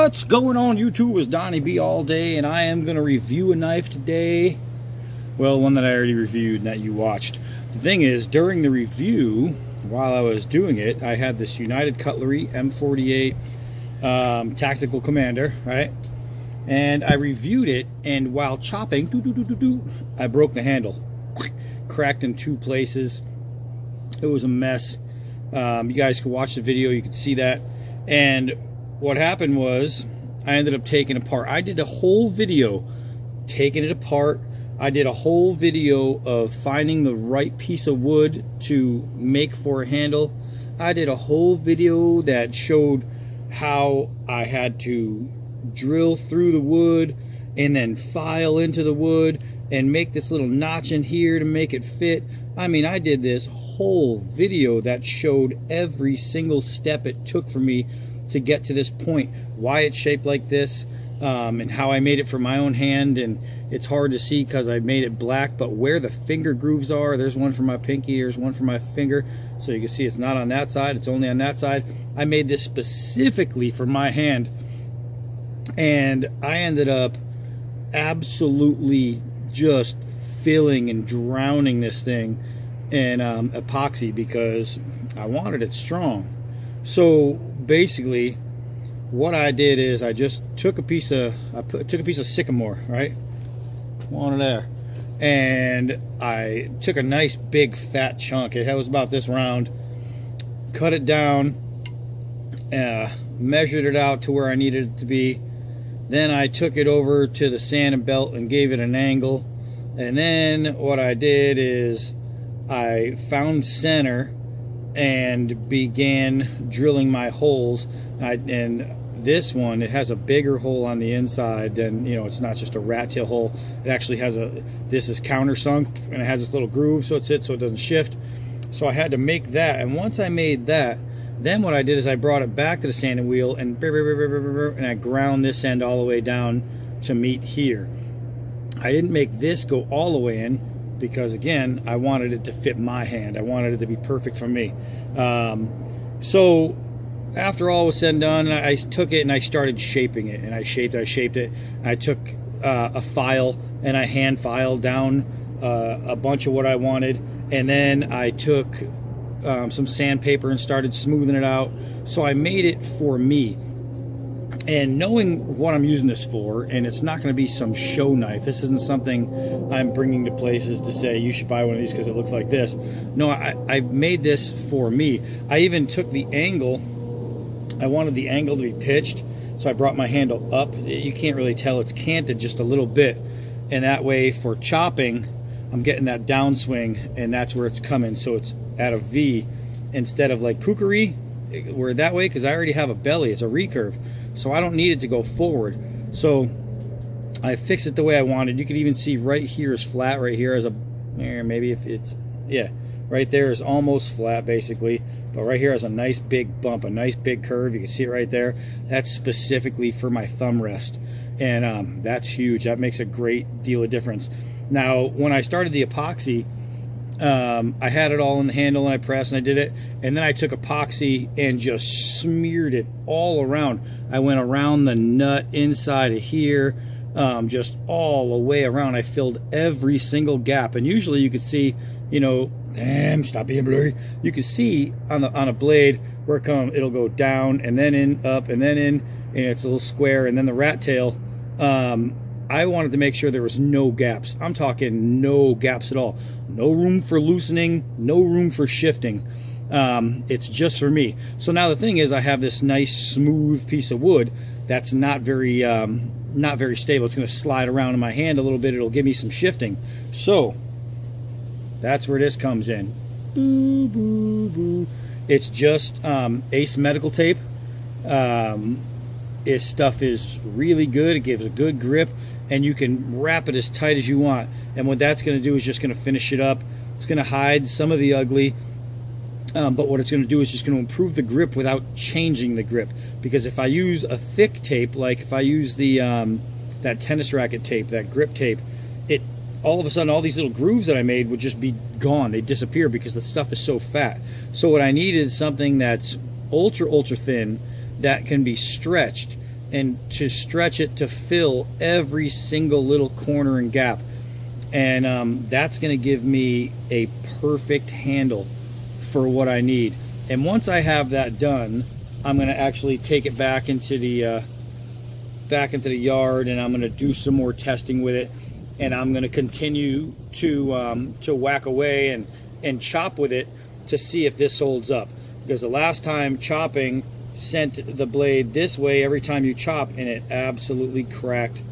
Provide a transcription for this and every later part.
What's going on YouTube? It's Donnie B all day, and I am going to review a knife today. Well, one that I already reviewed and that you watched. The thing is, during the review, while I was doing it, I had this United Cutlery M48 Tactical Commando, right? And I reviewed it, and while chopping, I broke the handle. Cracked in two places. It was a mess. You guys can watch the video, you can see that. And what happened was I ended up taking it apart. I did a whole video taking it apart. I did a whole video of finding the right piece of wood to make for a handle. I did a whole video that showed how I had to drill through the wood and then file into the wood and make this little notch in here to make it fit. I mean, I did this whole video that showed every single step it took for me to get to this point, why it's shaped like this, and how I made it for my own hand. And it's hard to see because I made it black, but where the finger grooves are, there's one for my pinky, there's one for my finger, so you can see it's not on that side, it's only on that side. I made this specifically for my hand, and I ended up absolutely just filling and drowning this thing in epoxy because I wanted it strong. So basically what I did is I just took a piece of sycamore, right, one there, and I took a nice big fat chunk. It was about this round, cut it down, measured it out to where I needed it to be. Then I took it over to the sanding belt and gave it an angle. And then what I did is I found center and began drilling my holes. And this one, it has a bigger hole on the inside than, you know, it's not just a rat tail hole. It actually has this is countersunk, and it has this little groove so it sits so it doesn't shift. So I had to make that, and once I made that, then what I did is I brought it back to the sanding wheel and I ground this end all the way down to meet here. I didn't make this go all the way in because, again, I wanted it to fit my hand. I wanted it to be perfect for me. So after all was said and done, I took it and I started shaping it, and I shaped it. I took a file and I hand filed down a bunch of what I wanted, and then I took some sandpaper and started smoothing it out. So I made it for me. And knowing what I'm using this for, and it's not going to be some show knife. This isn't something I'm bringing to places to say you should buy one of these because it looks like this. No, I made this for me. I even took the angle. I wanted the angle to be pitched, so I brought my handle up. You can't really tell, it's canted just a little bit, and that way for chopping I'm getting that downswing, and that's where it's coming, so it's at a V instead of like kukri where that way, because I already have a belly, it's a recurve, so I don't need it to go forward. So I fixed it the way I wanted. You can even see right here is flat, right here is a, maybe if it's, yeah, right there is almost flat basically, but right here has a nice big bump, a nice big curve. You can see it right there. That's specifically for my thumb rest, and that's huge. That makes a great deal of difference. Now, when I started the epoxy, I had it all in the handle, and I pressed and I did it, and then I took epoxy and just smeared it all around. I went around the nut, inside of here, just all the way around. I filled every single gap, and usually you could see, you know, damn, stop being blurry. You can see on a blade where it'll go down and then in, up and then in, and it's a little square, and then the rat tail. I wanted to make sure there was no gaps. I'm talking no gaps at all. No room for loosening, no room for shifting. It's just for me. So now the thing is, I have this nice smooth piece of wood that's not very stable. It's going to slide around in my hand a little bit. It'll give me some shifting. So that's where this comes in. Boo, boo, boo. It's just Ace medical tape. This stuff is really good. It gives a good grip, and you can wrap it as tight as you want. And what that's going to do is just going to finish it up. It's going to hide some of the ugly, but what it's going to do is just going to improve the grip without changing the grip. Because if I use a thick tape, like if I use the that tennis racket tape, that grip tape, it all of a sudden all these little grooves that I made would just be gone. They disappear because the stuff is so fat. So what I need is something that's ultra thin, that can be stretched and to stretch it to fill every single little corner and gap. And that's going to give me a perfect handle for what I need. And once I have that done, I'm going to actually take it back into the yard, and I'm going to do some more testing with it, and I'm going to continue to whack away and chop with it to see if this holds up. Because the last time chopping sent the blade this way every time you chop, and it absolutely cracked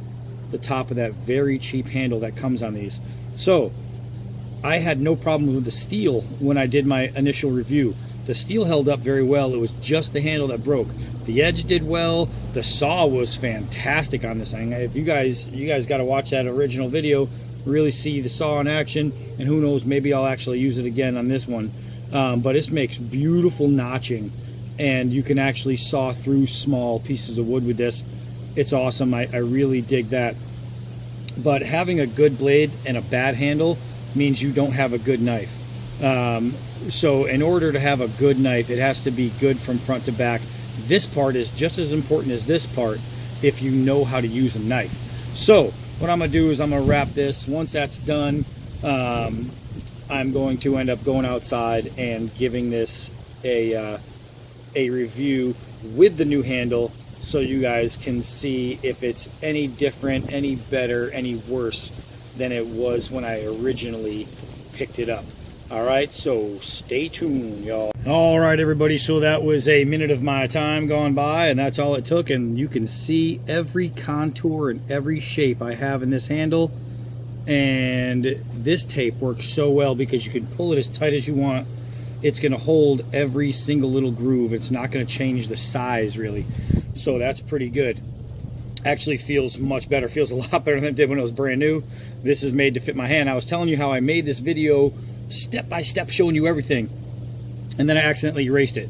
the top of that very cheap handle that comes on these. So I had no problem with the steel when I did my initial review. The steel held up very well. It was just the handle that broke. The edge did well. The saw was fantastic on this thing. If you guys got to watch that original video, really see the saw in action, and who knows, maybe I'll actually use it again on this one. But this makes beautiful notching, and you can actually saw through small pieces of wood with this. It's awesome. I really dig that. But having a good blade and a bad handle means you don't have a good knife. So in order to have a good knife, it has to be good from front to back. This part is just as important as this part if you know how to use a knife. So what I'm going to do is I'm going to wrap this. Once that's done, I'm going to end up going outside and giving this a review with the new handle, so you guys can see if it's any different, any better, any worse than it was when I originally picked it up. All right, so stay tuned, y'all. All right, everybody, so that was a minute of my time gone by, and that's all it took. And you can see every contour and every shape I have in this handle. And this tape works so well because you can pull it as tight as you want. It's going to hold every single little groove. It's not going to change the size, really. So that's pretty good. Actually feels much better. Feels a lot better than it did when it was brand new. This is made to fit my hand. I was telling you how I made this video step by step showing you everything, and then I accidentally erased it.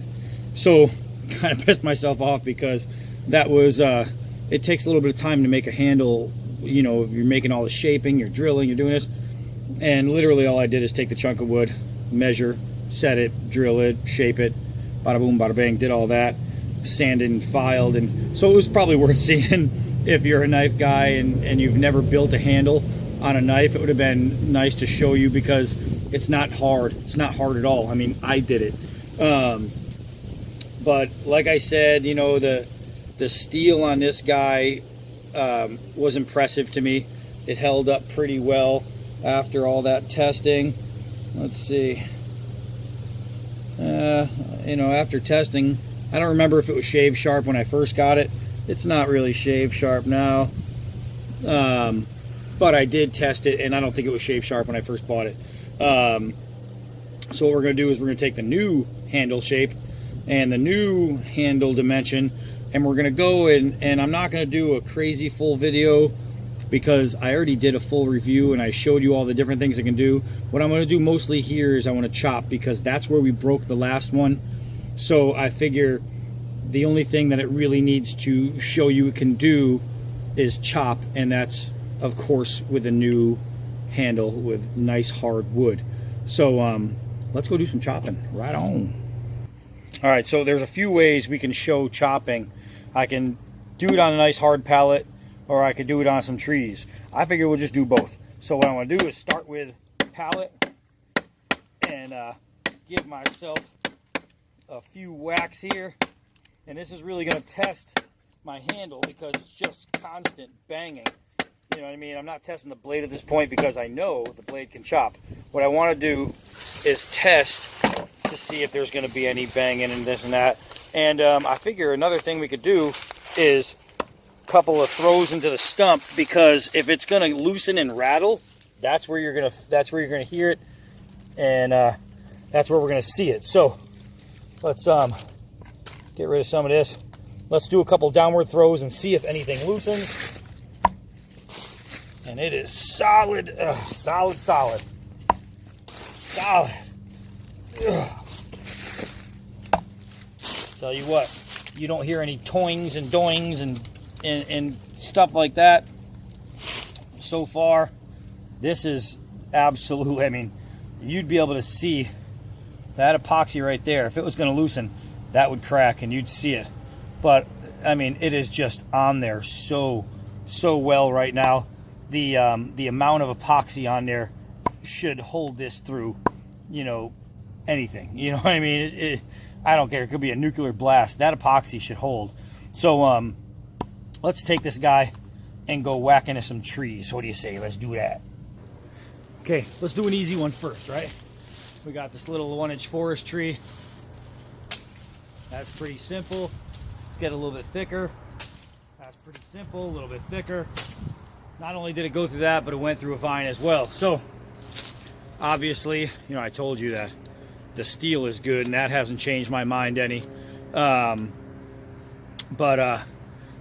So kind of pissed myself off because that was it takes a little bit of time to make a handle. You know, if you're making all the shaping, you're drilling, you're doing this, and literally all I did is take the chunk of wood, measure, set it, drill it, shape it, bada boom, bada bang, did all that, sanded and filed. And so it was probably worth seeing if you're a knife guy and you've never built a handle on a knife. It would have been nice to show you because it's not hard. It's not hard at all. I mean, I did it. But like I said, you know, the steel on this guy was impressive to me. It held up pretty well after all that testing. Let's see. You know, after testing, I don't remember if it was shave sharp when I first got it. It's not really shave sharp now. But I did test it, and I don't think it was shave sharp when I first bought it. So what we're going to do is we're going to take the new handle shape and the new handle dimension, and we're going to go and I'm not going to do a crazy full video because I already did a full review and I showed you all the different things I can do. What I'm going to do mostly here is I want to chop because that's where we broke the last one. So I figure the only thing that it really needs to show you it can do is chop, and that's of course with a new handle with nice hard wood. So let's go do some chopping. Right on. All right, so there's a few ways we can show chopping. I can do it on a nice hard pallet, or I could do it on some trees. I figure we'll just do both. So what I'm going to do is start with pallet and give myself a few whacks here. And this is really going to test my handle because it's just constant banging. You know what I mean? I'm not testing the blade at this point because I know the blade can chop. What I want to do is test to see if there's going to be any banging and this and that. And I figure another thing we could do is a couple of throws into the stump, because if it's going to loosen and rattle, that's where you're going to hear it, and that's where we're going to see it. So let's get rid of some of this. Let's do a couple downward throws and see if anything loosens. And it is solid, solid. Ugh. Tell you what, you don't hear any toings and doings and stuff like that. So far, this is absolutely, I mean, you'd be able to see that epoxy right there. If it was going to loosen, that would crack and you'd see it. But I mean, it is just on there so well right now. The amount of epoxy on there should hold this through, you know, anything. You know what I mean? I don't care. It could be a nuclear blast. That epoxy should hold. So let's take this guy and go whack into some trees. What do you say? Let's do that. Okay, let's do an easy one first, right? We got this little 1-inch forest tree. That's pretty simple. Let's get a little bit thicker. That's pretty simple, a little bit thicker. Not only did it go through that, but it went through a vine as well. So obviously, you know, I told you that the steel is good, and that hasn't changed my mind any. But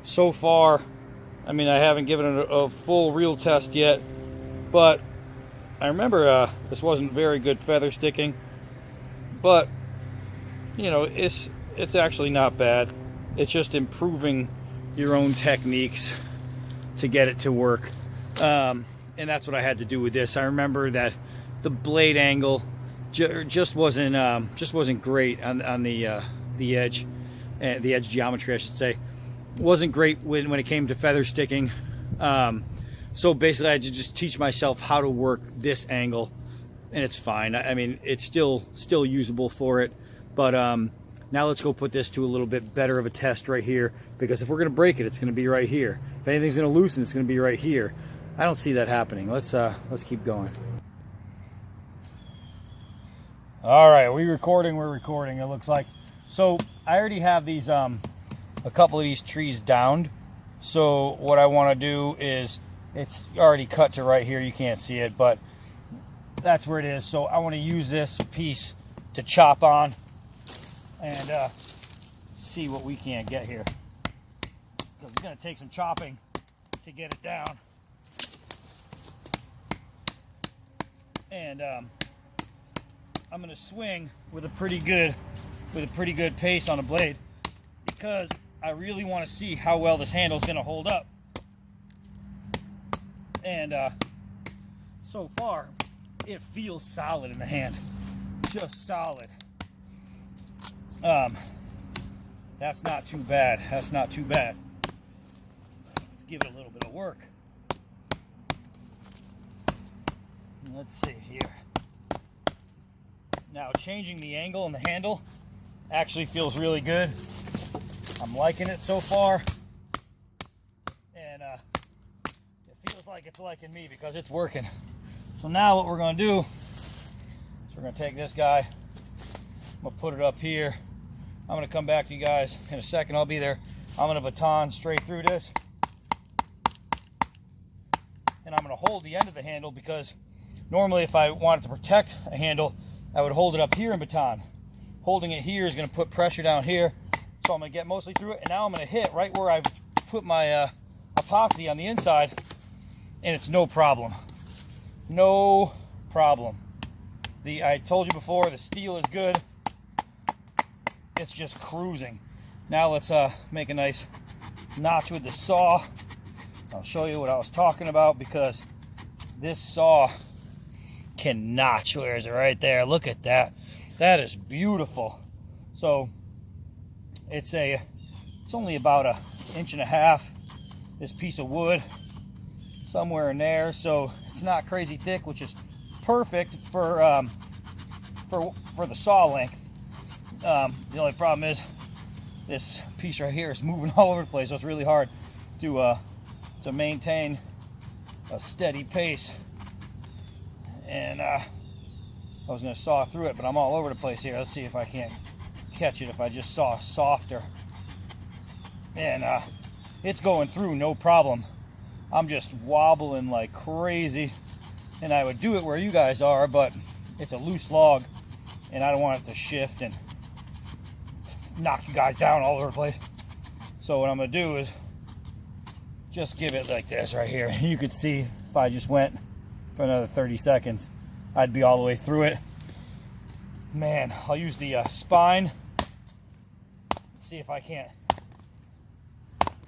so far, I mean, I haven't given it a full real test yet, but I remember this wasn't very good feather sticking, but you know, it's actually not bad. It's just improving your own techniques to get it to work, and that's what I had to do with this. I remember that the blade angle just wasn't great on the edge, the edge geometry, I should say. Wasn't great when it came to feather sticking. So basically, I had to just teach myself how to work this angle, and it's fine. I mean, it's still usable for it. But now let's go put this to a little bit better of a test right here, because if we're going to break it, it's going to be right here. If anything's going to loosen, it's going to be right here. I don't see that happening. Let's keep going. All right, we're recording. It looks like. So I already have these a couple of these trees downed. So what I want to do is, it's already cut to right here. You can't see it, but that's where it is. So I want to use this piece to chop on and see what we can get here, because it's going to take some chopping to get it down. And I'm going to swing with a pretty good pace on the blade, because I really want to see how well this handle is going to hold up. And so far, it feels solid in the hand, just solid. That's not too bad. That's not too bad. Let's give it a little bit of work. Let's see here. Now, changing the angle on the handle actually feels really good. I'm liking it so far, and it feels like it's liking me because it's working. So now what we're going to do is we're going to take this guy, I'm going to put it up here. I'm going to come back to you guys in a second. I'll be there. I'm going to baton straight through this, and I'm going to hold the end of the handle, because normally if I wanted to protect a handle, I would hold it up here and baton. Holding it here is going to put pressure down here, so I'm going to get mostly through it, and now I'm going to hit right where I've put my epoxy on the inside, and it's no problem. No problem. I told you before, the steel is good. It's just cruising. Now let's make a nice notch with the saw. I'll show you what I was talking about, because this saw can notch. Where is it? Right there. Look at that. That is beautiful. So it's only about 1.5 inches, this piece of wood, somewhere in there. So it's not crazy thick, which is perfect for the saw length. The only problem is this piece right here is moving all over the place, so it's really hard to maintain a steady pace. And I was going to saw through it, but I'm all over the place here. Let's see if I can't catch it if I just saw softer. And it's going through no problem. I'm just wobbling like crazy, and I would do it where you guys are, but it's a loose log, and I don't want it to shift and knock you guys down all over the place. So what I'm going to do is just give it like this right here. You could see if I just went for another 30 seconds, I'd be all the way through it. Man, I'll use the spine. See if I can't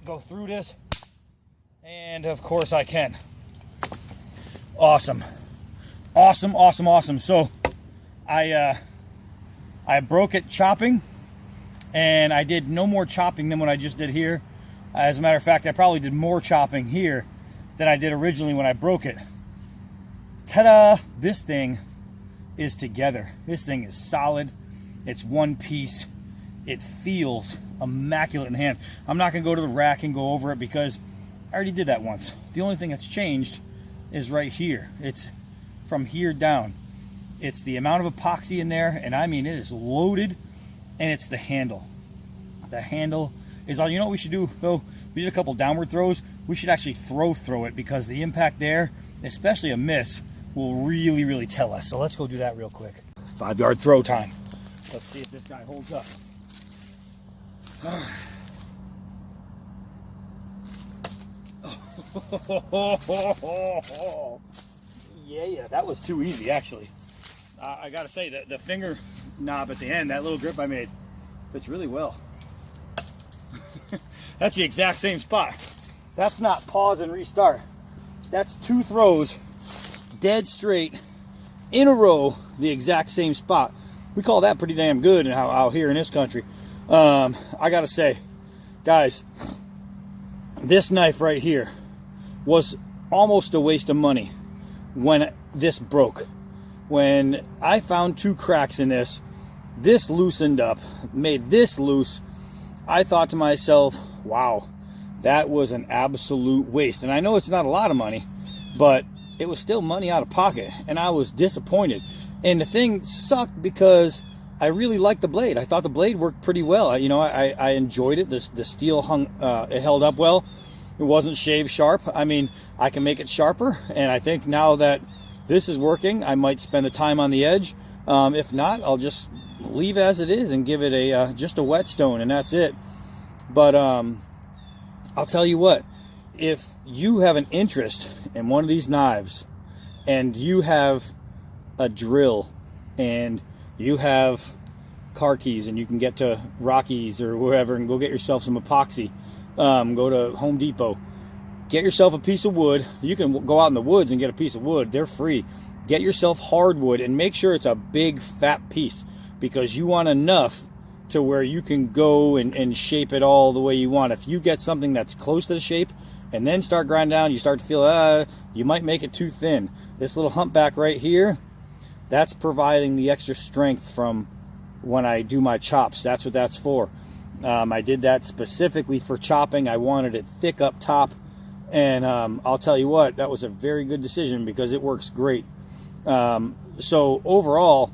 go through this. And of course I can. Awesome. Awesome, awesome, awesome. So I broke it chopping, And I did no more chopping than what I just did here. As a matter of fact, I probably did more chopping here than I did originally when I broke it. Ta-da! This thing is together. This thing is solid. It's one piece. It feels immaculate in hand. I'm not going to go to the rack and go over it because I already did that once. The only thing that's changed is right here. It's from here down. It's the amount of epoxy in there, and I mean it is loaded, and it's the handle. The handle is all. You know what we should do though? We did a couple downward throws. We should actually throw it, because the impact there, especially a miss, will really, really tell us. So let's go do that real quick. 5-yard throw time. Let's see if this guy holds up. Yeah, that was too easy, actually. I gotta say that the finger knob at the end, that little grip I made, fits really well. That's the exact same spot. That's not pause and restart. That's 2 throws, dead straight, in a row, the exact same spot. We call that pretty damn good out here in this country. I gotta say, guys, this knife right here was almost a waste of money when this broke. When I found 2 cracks in this loosened up, made this loose. I thought to myself, wow, that was an absolute waste. And I know it's not a lot of money, but it was still money out of pocket, and I was disappointed. And the thing sucked because I really liked the blade. I thought the blade worked pretty well. You know, I enjoyed it. The steel hung, it held up well. It wasn't shave sharp. I mean, I can make it sharper, and I think now that this is working, I might spend the time on the edge. If not, I'll just leave as it is and give it a just a whetstone, and that's it. But I'll tell you what, if you have an interest in one of these knives, and you have a drill, and you have car keys, and you can get to Rockies or wherever and go get yourself some epoxy, go to Home Depot, get yourself a piece of wood. You can go out in the woods and get a piece of wood. They're free. Get yourself hardwood, and make sure it's a big fat piece, because you want enough to where you can go and shape it all the way you want. If you get something that's close to the shape and then start grinding down, you start to feel you might make it too thin. This little humpback right here, that's providing the extra strength from when I do my chops. That's what that's for. I did that specifically for chopping. I wanted it thick up top, and I'll tell you what, that was a very good decision because it works great. So overall,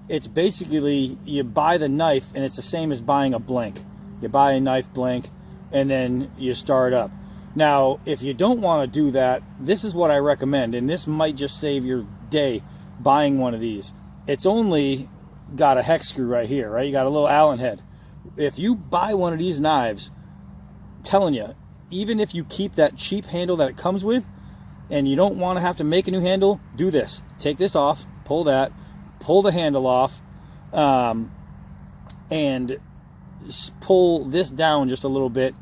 it's basically you buy the knife, and it's the same as buying a blank. You buy a knife blank, and then you start up. Now, if you don't want to do that, this is what I recommend, and this might just save your day buying one of these. It's only got a hex screw right here, right? You got a little Allen head. If you buy one of these knives, I'm telling you, even if you keep that cheap handle that it comes with, and you don't want to have to make a new handle, do this. Take this off, pull that, pull the handle off, and pull this down just a little bit.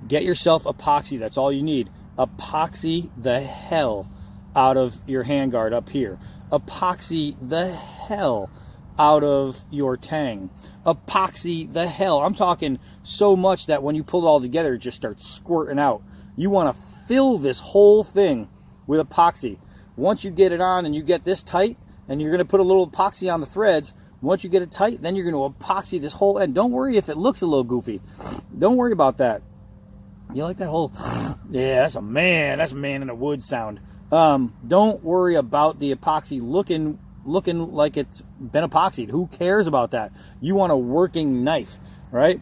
Get yourself epoxy. That's all you need. Epoxy the hell out of your handguard up here. Epoxy the hell out of your tang. Epoxy the hell. I'm talking so much that when you pull it all together, it just starts squirting out. You want to fill this whole thing with epoxy. Once you get it on and you get this tight, and you're going to put a little epoxy on the threads, once you get it tight, then you're going to epoxy this whole end. Don't worry if it looks a little goofy. Don't worry about that. You like that whole, yeah, that's a man in the woods sound. Don't worry about the epoxy looking like it's been epoxied. Who cares about that? You want a working knife, right?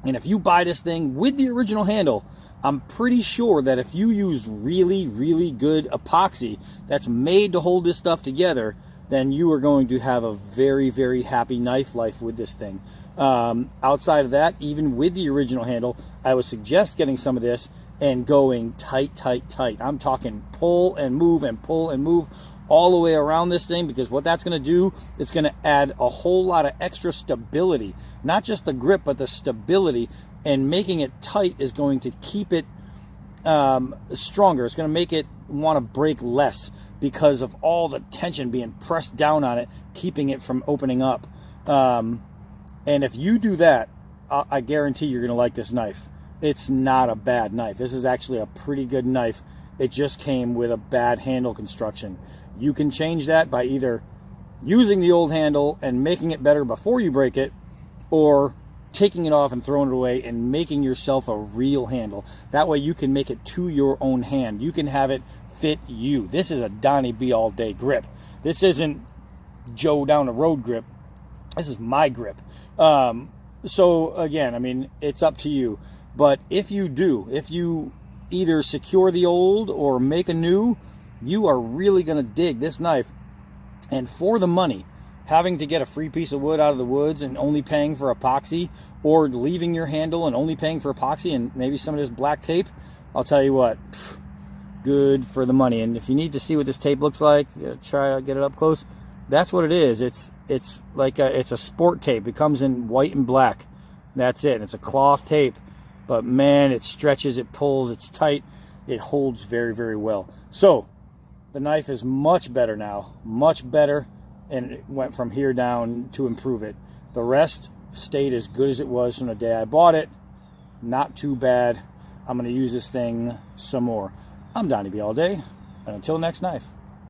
And if you buy this thing with the original handle, I'm pretty sure that if you use really, really good epoxy that's made to hold this stuff together, then you are going to have a very, very happy knife life with this thing. Outside of that, even with the original handle, I would suggest getting some of this and going tight, tight, tight. I'm talking pull and move and pull and move all the way around this thing, because what that's going to do, it's going to add a whole lot of extra stability. Not just the grip, but the stability. And making it tight is going to keep it stronger. It's going to make it want to break less because of all the tension being pressed down on it, keeping it from opening up. And if you do that, I guarantee you're going to like this knife. It's not a bad knife. This is actually a pretty good knife. It just came with a bad handle construction. You can change that by either using the old handle and making it better before you break it, or taking it off and throwing it away and making yourself a real handle. That way you can make it to your own hand. You can have it fit you. This is a Donnie B all day grip. This isn't Joe down the road grip. This is my grip. So again, I mean, it's up to you. But if you either secure the old or make a new, you are really going to dig this knife. And for the money, having to get a free piece of wood out of the woods and only paying for epoxy, or leaving your handle and only paying for epoxy and maybe some of this black tape, I'll tell you what, good for the money. And if you need to see what this tape looks like, try to get it up close. That's what it is. It's like it's a sport tape. It comes in white and black. That's it. It's a cloth tape. But man, it stretches, it pulls, it's tight, it holds very, very well. So the knife is much better now, much better, and it went from here down to improve it. The rest stayed as good as it was from the day I bought it. Not too bad. I'm going to use this thing some more. I'm Donnie B all day, and until next knife.